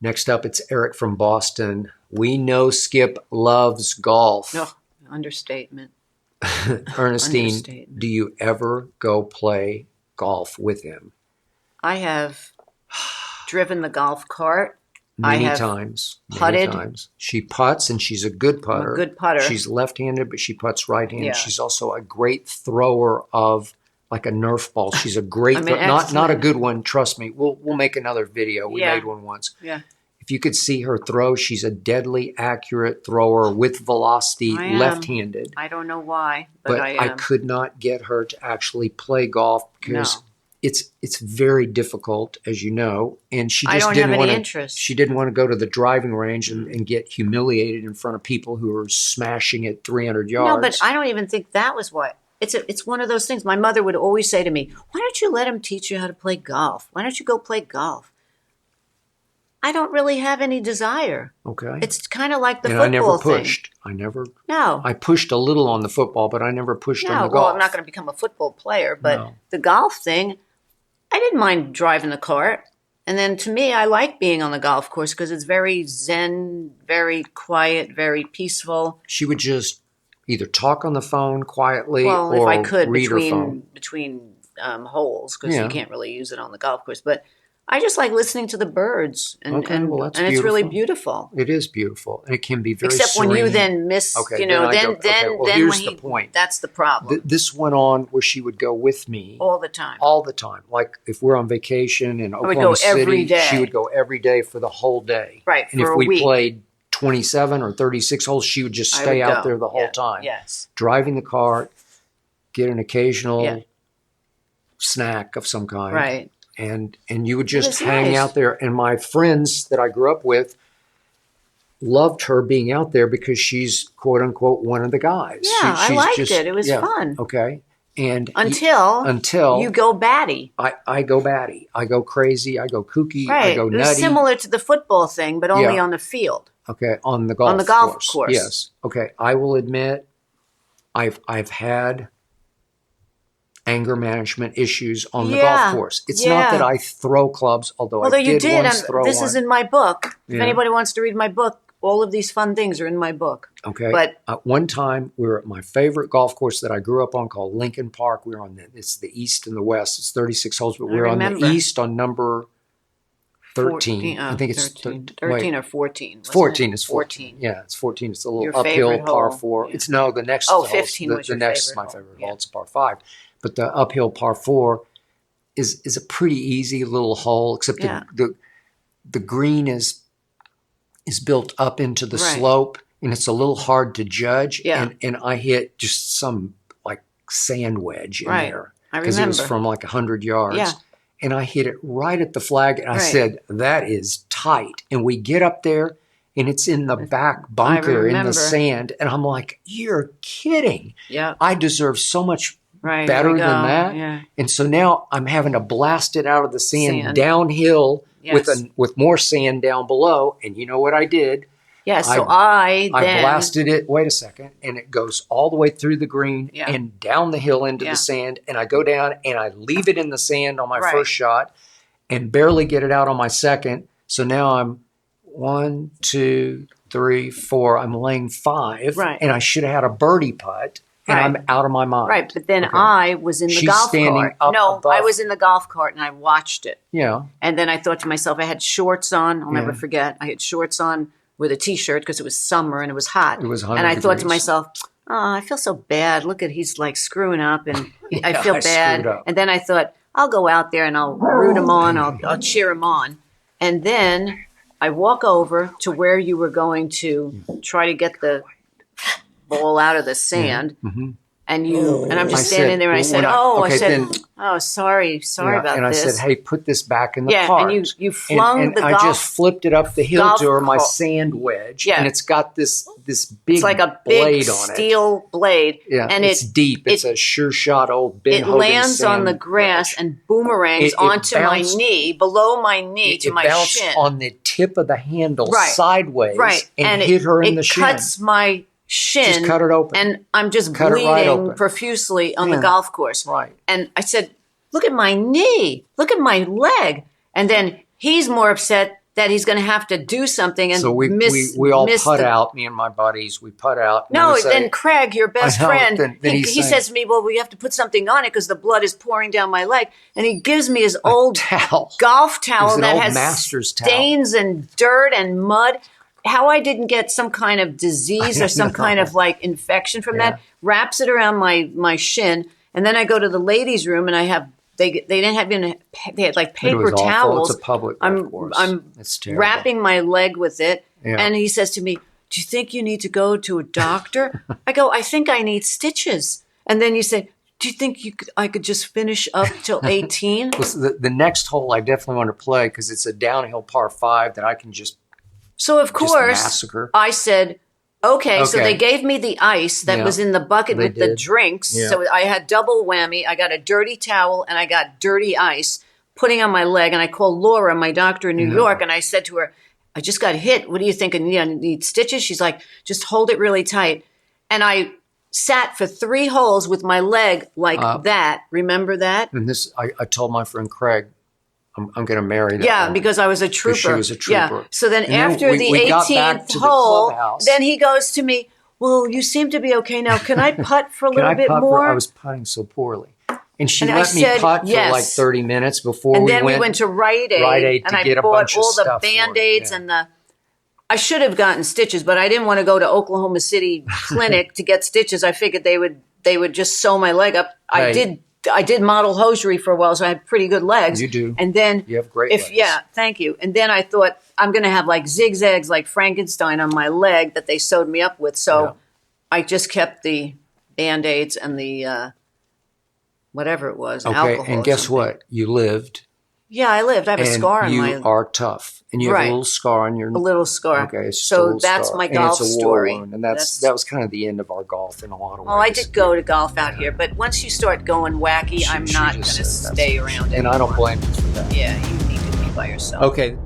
Next up, it's Eric from Boston. We know Skip loves golf. No, understatement. Ernestine, Understatement. do you ever go play golf with him? I have driven the golf cart. Many I have times. putted. Many times. She putts, and she's a good putter. I'm a good putter. She's left-handed, but she putts right-handed. Yeah. She's also a great thrower of like a Nerf ball. She's a great excellent. not a good one, trust me. We'll make another video. We made one once. Yeah. If you could see her throw, she's a deadly accurate thrower with velocity, left-handed. I don't know why, but I am. I could not get her to actually play golf because it's very difficult, as you know, and she just didn't want to. Interest. She didn't want to go to the driving range and get humiliated in front of people who are smashing it 300 yards. No, but I don't even think that was what. It's one of those things. My mother would always say to me, "Why don't you let him teach you how to play golf? Why don't you go play golf?" I don't really have any desire. Okay. It's kind of like the football thing. I never thing. pushed. No. I pushed a little on the football, but I never pushed on the golf. Well, I'm not going to become a football player, but the golf thing, I didn't mind driving the cart. And then to me, I like being on the golf course because it's very zen, very quiet, very peaceful. She would just either talk on the phone quietly or if I could read her phone. between holes because you can't really use it on the golf course. But I just like listening to the birds, and it's really beautiful. It is beautiful, and it can be very except serene. when you then miss, okay, then here's the point. That's the problem. This went on where she would go with me all the time. Like if we're on vacation in Oklahoma I would go City, every day. She would go every day for the whole day. Right, and for if a we week. played 27 or 36 holes, she would just stay out there the whole time. Yes, driving the cart, get an occasional snack of some kind. Right. And you would just hang out there. And my friends that I grew up with loved her being out there because she's quote unquote one of the guys. Yeah, I liked it. It was fun. Okay. And until you go batty. I go batty. I go crazy. I go kooky. Right. I go nutty. It was similar to the football thing, but only on the field. Okay. On the golf course. Yes. Okay. I will admit I've had anger management issues on the golf course. It's not that I throw clubs, although I did once throw one. This is in my book. If anybody wants to read my book, all of these fun things are in my book. Okay. But one time we were at my favorite golf course that I grew up on called Lincoln Park. We were on it's the east and the west. It's 36 holes, but we were on the east on number 13. I think it's 13 or 14. It's 14. It's 14. Yeah, it's 14. It's a little uphill par 4. Yeah. It's the next hole. 15 was your next is my favorite hole. It's a par 5. But the uphill par 4 is a pretty easy little hole, except the green is built up into the slope, and it's a little hard to judge. Yeah. And I hit just some like sand wedge in there because it was from like 100 yards. Yeah. And I hit it right at the flag, and I said, "That is tight." And we get up there, and it's in the back bunker in the sand, and I'm like, "You're kidding!" Yeah. I deserve so much better than that. Yeah. And so now I'm having to blast it out of the sand. Downhill with more sand down below. And you know what I did? Yeah, so I blasted it. Wait a second. And it goes all the way through the green and down the hill into the sand. And I go down and I leave it in the sand on my first shot and barely get it out on my second. So now I'm 1, 2, 3, 4. I'm laying 5. Right. And I should have had a birdie putt. And I'm out of my mind. Right, but then I was in the golf cart. I was in the golf cart and I watched it. Yeah. And then I thought to myself, I had shorts on. I'll never forget. I had shorts on with a T-shirt because it was summer and it was hot. It was 100 And I thought to degrees. myself, oh, I feel so bad. Look at, he's like screwing up and I feel bad. And then I thought, I'll go out there and I'll root him on. I'll cheer him on. And then I walk over to where you were going to try to get the ball out of the sand, and I'm just standing there, and I said, "Oh, sorry about this." And I said, "Hey, put this back in the cart." And you flung the golf. I just flipped it up the hill to her, my sand wedge, and it's got this big, it's like a blade big on it. Steel blade, and it's deep. It's a sure shot old Ben Hogan. It lands on the grass and boomerangs onto my knee, below my knee to my shin. It bounced on the tip of the handle sideways, and hit her in the shin. It cuts my shin. Just cut it open. And I'm just bleeding profusely on the golf course. Right. And I said, look at my knee. Look at my leg. And then he's more upset that he's going to have to do something and so we all putt out, me and my buddies, we putt out. No, then Craig, your best friend, then he says to me, well, we have to put something on it because the blood is pouring down my leg. And he gives me his old golf towel that has stains and dirt and mud. How I didn't get some kind of disease or some kind of like infection from that, wraps it around my shin. And then I go to the ladies' room and I have, they didn't have, they had like paper towels. It's a public course. I'm wrapping my leg with it. Yeah. And he says to me, do you think you need to go to a doctor? I go, I think I need stitches. And then you say, do you think I could just finish up till 18? Well, the next hole I definitely want to play because it's a downhill par 5 that I can just So of course massacre. I said, okay. So they gave me the ice that was in the bucket with the drinks. Yeah. So I had double whammy. I got a dirty towel and I got dirty ice putting on my leg. And I called Laura, my doctor in New York, and I said to her, I just got hit. What do you think? I need stitches? She's like, just hold it really tight. And I sat for 3 holes with my leg like that. Remember that? And this, I told my friend Craig, I'm going to marry that woman. Because I was a trooper. She was a trooper. Yeah. So then after the 18th hole, then he goes to me, well, you seem to be okay now. Can I putt for a little bit more? I was putting so poorly. And she let me putt for like 30 minutes before we went to Rite Aid and I bought all the Band-Aids and I should have gotten stitches, but I didn't want to go to Oklahoma City Clinic to get stitches. I figured they would just sew my leg up. Hey. I did model hosiery for a while, so I had pretty good legs. You do. And then you have great legs. Yeah, thank you. And then I thought I'm going to have like zigzags like Frankenstein on my leg that they sewed me up with. So I just kept the Band-Aids and the whatever it was, alcohol. And guess what? You lived. Yeah, I lived. I have a scar on my... You are tough. And you have a little scar on your... A little scar. Okay, so that's my golf story. And that was kind of the end of our golf in a lot of ways. Well, I did go to golf out here, but once you start going wacky, I'm not going to stay around And I don't blame you for that. Yeah, you need to be by yourself. Okay.